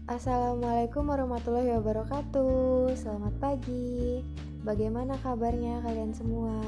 Assalamualaikum warahmatullahi wabarakatuh. Selamat pagi. Bagaimana kabarnya kalian semua?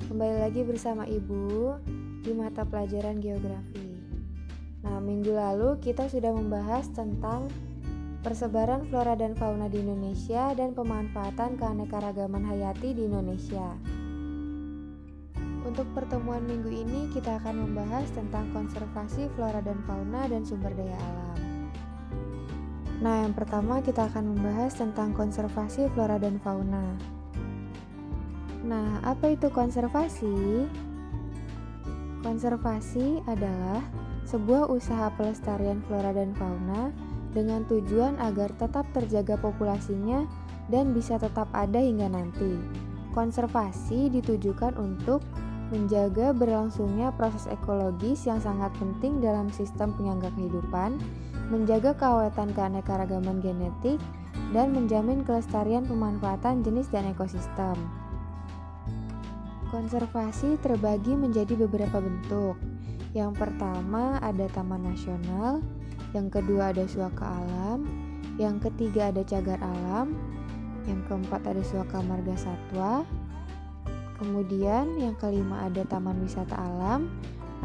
Kembali lagi bersama Ibu di mata pelajaran geografi. Nah, minggu lalu kita sudah membahas tentang persebaran flora dan fauna di Indonesia dan pemanfaatan keanekaragaman hayati di Indonesia. Untuk pertemuan minggu ini kita akan membahas tentang konservasi flora dan fauna dan sumber daya alam. Nah, yang pertama kita akan membahas tentang konservasi flora dan fauna. Nah, apa itu konservasi? Konservasi adalah sebuah usaha pelestarian flora dan fauna dengan tujuan agar tetap terjaga populasinya dan bisa tetap ada hingga nanti. Konservasi ditujukan untuk menjaga berlangsungnya proses ekologis yang sangat penting dalam sistem penyangga kehidupan, menjaga keawetan keanekaragaman genetik, dan menjamin kelestarian pemanfaatan jenis dan ekosistem. Konservasi terbagi menjadi beberapa bentuk. Yang pertama ada taman nasional, yang kedua ada suaka alam, yang ketiga ada cagar alam, yang keempat ada suaka marga satwa, kemudian yang kelima ada taman wisata alam,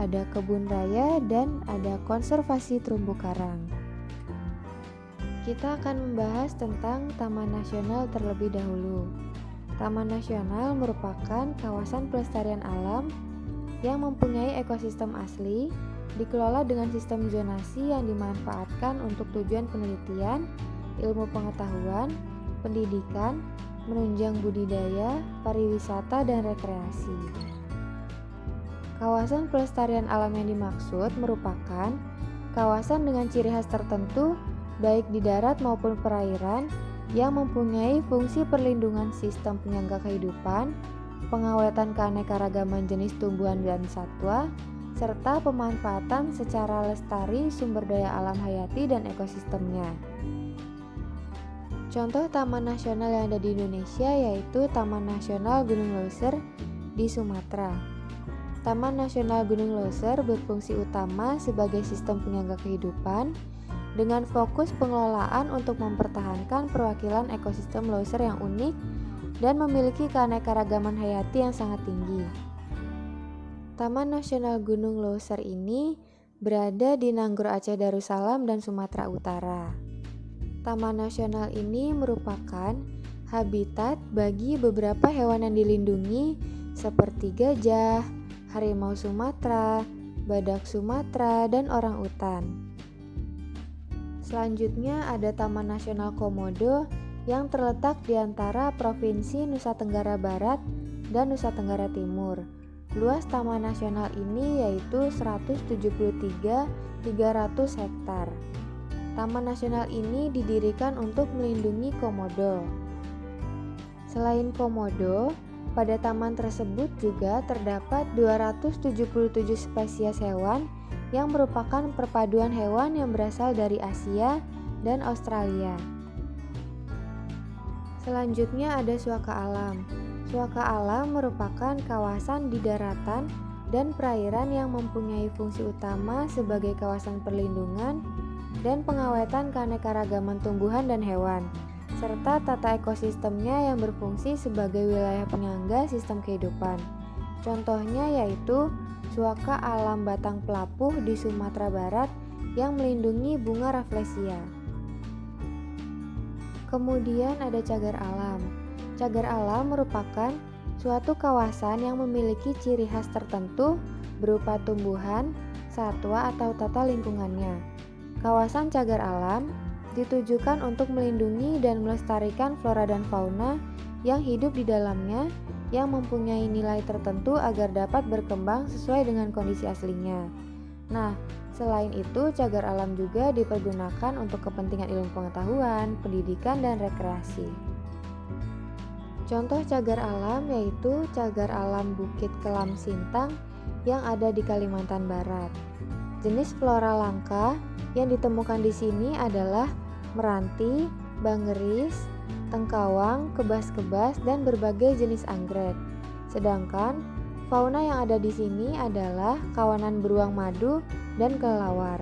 ada kebun raya, dan ada konservasi terumbu karang. Kita akan membahas tentang Taman Nasional terlebih dahulu. Taman Nasional merupakan kawasan pelestarian alam yang mempunyai ekosistem asli, dikelola dengan sistem zonasi yang dimanfaatkan untuk tujuan penelitian, ilmu pengetahuan, pendidikan, menunjang budidaya, pariwisata, dan rekreasi. Kawasan pelestarian alam yang dimaksud merupakan kawasan dengan ciri khas tertentu baik di darat maupun perairan yang mempunyai fungsi perlindungan sistem penyangga kehidupan, pengawetan keanekaragaman jenis tumbuhan dan satwa, serta pemanfaatan secara lestari sumber daya alam hayati dan ekosistemnya. Contoh taman nasional yang ada di Indonesia yaitu Taman Nasional Gunung Leuser di Sumatera. Taman Nasional Gunung Leuser berfungsi utama sebagai sistem penyangga kehidupan dengan fokus pengelolaan untuk mempertahankan perwakilan ekosistem Leuser yang unik dan memiliki keanekaragaman hayati yang sangat tinggi. Taman Nasional Gunung Leuser ini berada di Nanggro Aceh Darussalam dan Sumatera Utara. Taman nasional ini merupakan habitat bagi beberapa hewan yang dilindungi seperti gajah, harimau Sumatera, badak Sumatera, dan orangutan. Selanjutnya ada Taman Nasional Komodo yang terletak di antara Provinsi Nusa Tenggara Barat dan Nusa Tenggara Timur. Luas taman nasional ini yaitu 173.300 hektar. Taman nasional ini didirikan untuk melindungi komodo. Selain komodo, pada taman tersebut juga terdapat 277 spesies hewan yang merupakan perpaduan hewan yang berasal dari Asia dan Australia. Selanjutnya ada suaka alam. Suaka alam merupakan kawasan di daratan dan perairan yang mempunyai fungsi utama sebagai kawasan perlindungan dan pengawetan keanekaragaman tumbuhan dan hewan, serta tata ekosistemnya yang berfungsi sebagai wilayah penyangga sistem kehidupan. Contohnya yaitu suaka alam Batang Pelapuh di Sumatera Barat yang melindungi bunga Rafflesia. Kemudian ada cagar alam. Cagar alam merupakan suatu kawasan yang memiliki ciri khas tertentu berupa tumbuhan, satwa, atau tata lingkungannya. Kawasan cagar alam ditujukan untuk melindungi dan melestarikan flora dan fauna yang hidup di dalamnya yang mempunyai nilai tertentu agar dapat berkembang sesuai dengan kondisi aslinya. Nah, selain itu cagar alam juga dipergunakan untuk kepentingan ilmu pengetahuan, pendidikan, dan rekreasi. Contoh cagar alam yaitu cagar alam Bukit Kelam Sintang yang ada di Kalimantan Barat. Jenis flora langka yang ditemukan di sini adalah meranti, banggeris, tengkawang, kebas-kebas, dan berbagai jenis anggrek. Sedangkan fauna yang ada di sini adalah kawanan beruang madu dan kelelawar.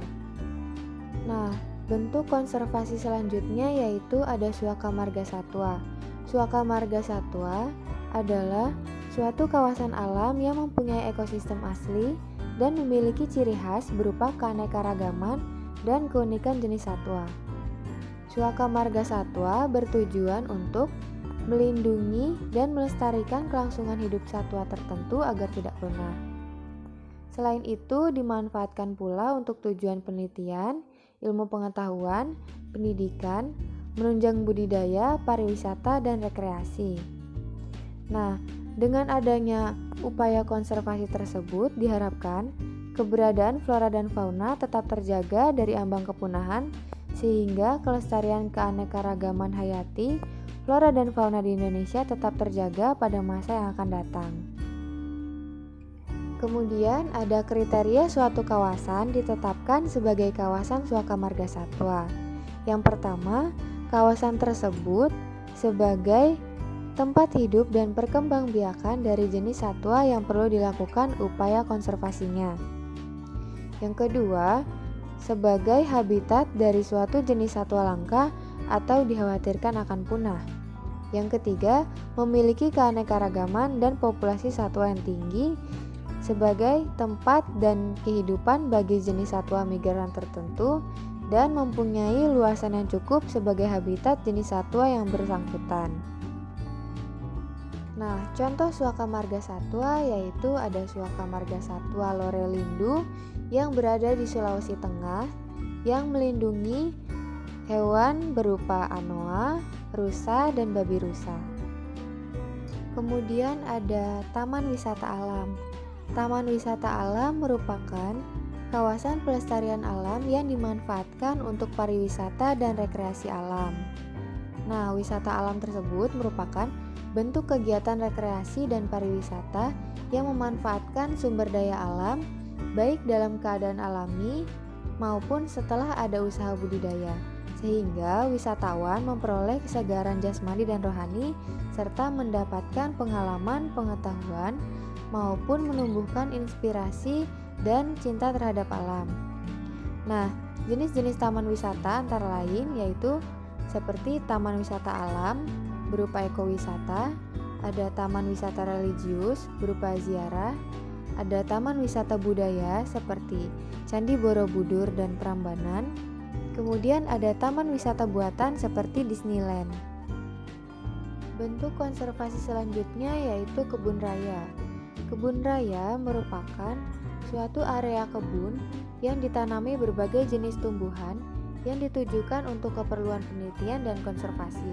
Nah, Bentuk konservasi selanjutnya yaitu ada suaka marga satwa. Suaka marga satwa adalah suatu kawasan alam yang mempunyai ekosistem asli dan memiliki ciri khas berupa keanekaragaman dan keunikan jenis satwa. Suaka marga satwa bertujuan untuk melindungi dan melestarikan kelangsungan hidup satwa tertentu agar tidak punah. Selain itu, dimanfaatkan pula untuk tujuan penelitian, ilmu pengetahuan, pendidikan, menunjang budidaya, pariwisata, dan rekreasi. Nah, dengan adanya upaya konservasi tersebut diharapkan keberadaan flora dan fauna tetap terjaga dari ambang kepunahan sehingga kelestarian keanekaragaman hayati flora dan fauna di Indonesia tetap terjaga pada masa yang akan datang. Kemudian ada kriteria suatu kawasan ditetapkan sebagai kawasan suaka marga satwa. Yang pertama, kawasan tersebut sebagai tempat hidup dan perkembangbiakan dari jenis satwa yang perlu dilakukan upaya konservasinya. Yang kedua, sebagai habitat dari suatu jenis satwa langka atau dikhawatirkan akan punah. Yang ketiga, memiliki keanekaragaman dan populasi satwa yang tinggi sebagai tempat dan kehidupan bagi jenis satwa migran tertentu dan mempunyai luasan yang cukup sebagai habitat jenis satwa yang bersangkutan. Nah, contoh suaka marga satwa yaitu ada suaka marga satwa Lorelindu yang berada di Sulawesi Tengah yang melindungi hewan berupa anoa, rusa, dan babi rusa. Kemudian ada Taman Wisata Alam. Taman wisata alam merupakan kawasan pelestarian alam yang dimanfaatkan untuk pariwisata dan rekreasi alam. Nah, wisata alam tersebut merupakan bentuk kegiatan rekreasi dan pariwisata yang memanfaatkan sumber daya alam baik dalam keadaan alami maupun setelah ada usaha budidaya, sehingga wisatawan memperoleh kesegaran jasmani dan rohani serta mendapatkan pengalaman, pengetahuan, maupun menumbuhkan inspirasi dan cinta terhadap alam. Nah, jenis-jenis taman wisata antara lain yaitu seperti taman wisata alam berupa ekowisata, ada taman wisata religius berupa ziarah, ada taman wisata budaya seperti Candi Borobudur dan Prambanan, kemudian ada taman wisata buatan seperti Disneyland. Bentuk konservasi selanjutnya yaitu kebun raya. Kebun raya merupakan suatu area kebun yang ditanami berbagai jenis tumbuhan yang ditujukan untuk keperluan penelitian dan konservasi.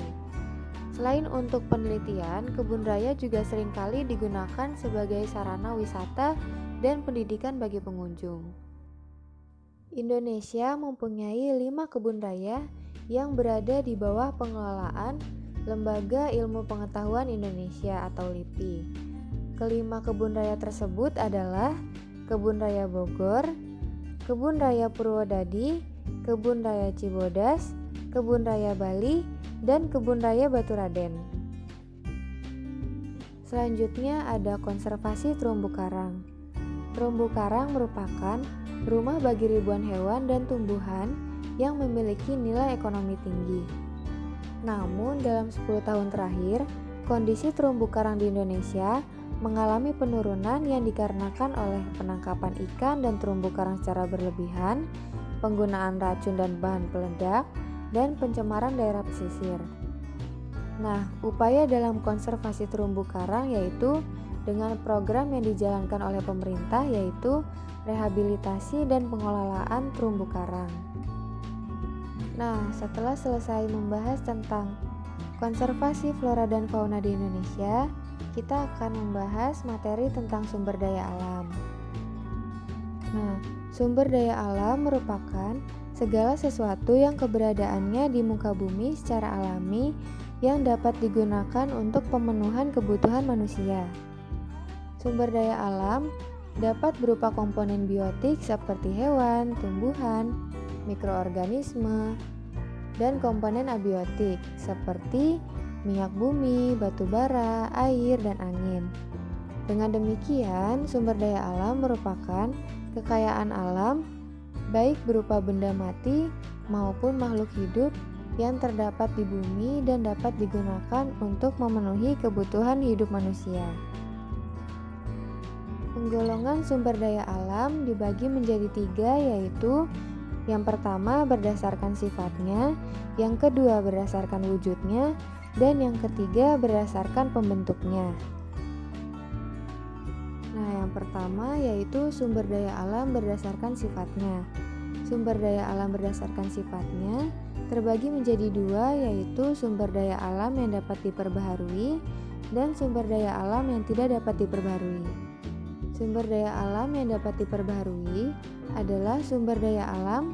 Selain untuk penelitian, kebun raya juga seringkali digunakan sebagai sarana wisata dan pendidikan bagi pengunjung. Indonesia mempunyai 5 kebun raya yang berada di bawah pengelolaan Lembaga Ilmu Pengetahuan Indonesia atau LIPI. Kelima kebun raya tersebut adalah Kebun Raya Bogor, Kebun Raya Purwodadi, Kebun Raya Cibodas, Kebun Raya Bali, dan Kebun Raya Baturaden. Selanjutnya ada konservasi terumbu karang. Terumbu karang merupakan rumah bagi ribuan hewan dan tumbuhan yang memiliki nilai ekonomi tinggi. Namun dalam 10 tahun terakhir, kondisi terumbu karang di Indonesia mengalami penurunan yang dikarenakan oleh penangkapan ikan dan terumbu karang secara berlebihan, penggunaan racun dan bahan peledak, dan pencemaran daerah pesisir. Nah, upaya dalam konservasi terumbu karang yaitu dengan program yang dijalankan oleh pemerintah yaitu rehabilitasi dan pengelolaan terumbu karang. Nah, setelah selesai membahas tentang konservasi flora dan fauna di Indonesia, kita akan membahas materi tentang sumber daya alam. Nah, sumber daya alam merupakan segala sesuatu yang keberadaannya di muka bumi secara alami yang dapat digunakan untuk pemenuhan kebutuhan manusia. Sumber daya alam dapat berupa komponen biotik seperti hewan, tumbuhan, mikroorganisme, dan komponen abiotik seperti minyak bumi, batu bara, air, dan angin. Dengan demikian, sumber daya alam merupakan kekayaan alam baik berupa benda mati maupun makhluk hidup yang terdapat di bumi dan dapat digunakan untuk memenuhi kebutuhan hidup manusia. Penggolongan sumber daya alam dibagi menjadi 3, yaitu yang pertama berdasarkan sifatnya, yang kedua berdasarkan wujudnya, dan yang ketiga berdasarkan pembentuknya. Nah, yang pertama yaitu sumber daya alam berdasarkan sifatnya. Sumber daya alam berdasarkan sifatnya terbagi menjadi 2, yaitu sumber daya alam yang dapat diperbaharui dan sumber daya alam yang tidak dapat diperbaharui. Sumber daya alam yang dapat diperbaharui adalah sumber daya alam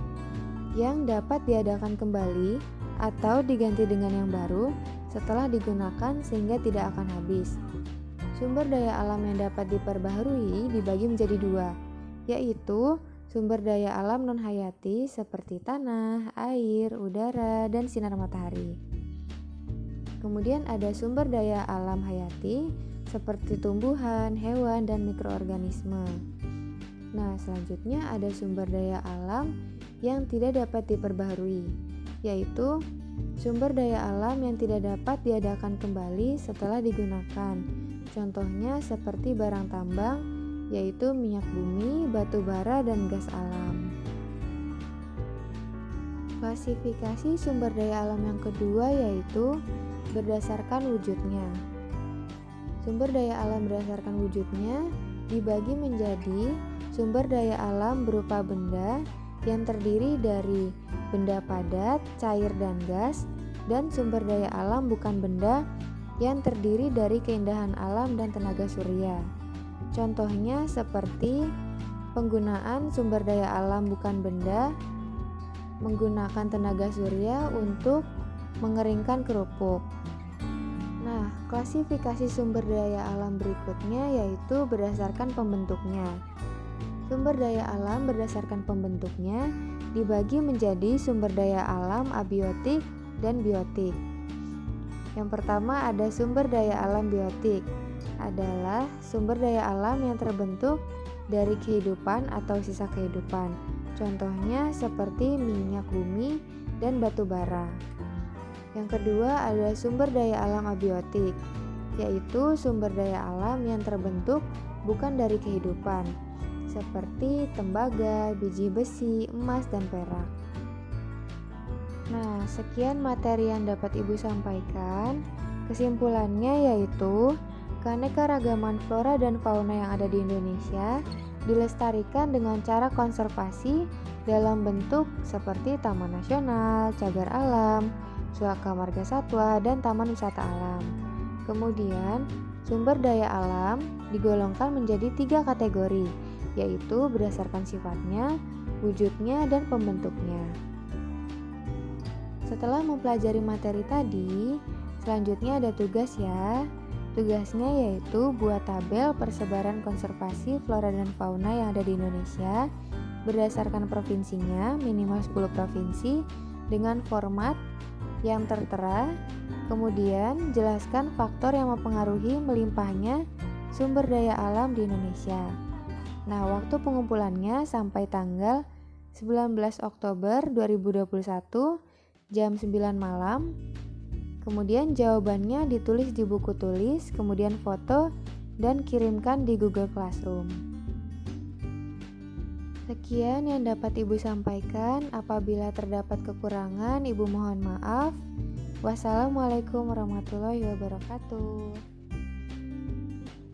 yang dapat diadakan kembali atau diganti dengan yang baru setelah digunakan sehingga tidak akan habis. Sumber daya alam yang dapat diperbaharui dibagi menjadi 2, yaitu sumber daya alam non-hayati seperti tanah, air, udara, dan sinar matahari. Kemudian ada sumber daya alam hayati seperti tumbuhan, hewan, dan mikroorganisme. Nah, selanjutnya ada sumber daya alam yang tidak dapat diperbaharui, yaitu sumber daya alam yang tidak dapat diadakan kembali setelah digunakan. Contohnya seperti barang tambang, yaitu minyak bumi, batu bara, dan gas alam. Klasifikasi sumber daya alam yang kedua yaitu berdasarkan wujudnya. Sumber daya alam berdasarkan wujudnya dibagi menjadi sumber daya alam berupa benda yang terdiri dari benda padat, cair, dan gas, dan sumber daya alam bukan benda yang terdiri dari keindahan alam dan tenaga surya. Contohnya seperti penggunaan sumber daya alam bukan benda menggunakan tenaga surya untuk mengeringkan kerupuk. Nah, klasifikasi sumber daya alam berikutnya yaitu berdasarkan pembentuknya. Sumber daya alam berdasarkan pembentuknya dibagi menjadi sumber daya alam abiotik dan biotik. Yang pertama ada sumber daya alam biotik, adalah sumber daya alam yang terbentuk dari kehidupan atau sisa kehidupan. Contohnya seperti minyak bumi dan batu bara. Yang kedua ada sumber daya alam abiotik, yaitu sumber daya alam yang terbentuk bukan dari kehidupan, seperti tembaga, biji besi, emas, dan perak. Nah, sekian materi yang dapat Ibu sampaikan. Kesimpulannya yaitu keanekaragaman flora dan fauna yang ada di Indonesia dilestarikan dengan cara konservasi dalam bentuk seperti taman nasional, cagar alam, suaka marga satwa, dan taman wisata alam. Kemudian, sumber daya alam digolongkan menjadi 3 kategori, yaitu berdasarkan sifatnya, wujudnya, dan pembentuknya. Setelah mempelajari materi tadi, selanjutnya ada tugas ya. Tugasnya yaitu buat tabel persebaran konservasi flora dan fauna yang ada di Indonesia berdasarkan provinsinya, minimal 10 provinsi, dengan format yang tertera. Kemudian jelaskan faktor yang mempengaruhi melimpahnya sumber daya alam di Indonesia. Nah, waktu pengumpulannya sampai tanggal 19 Oktober 2021 jam 9 malam. Kemudian jawabannya ditulis di buku tulis, kemudian foto dan kirimkan di Google Classroom. Sekian yang dapat Ibu sampaikan. Apabila terdapat kekurangan, Ibu mohon maaf. Wassalamualaikum warahmatullahi wabarakatuh.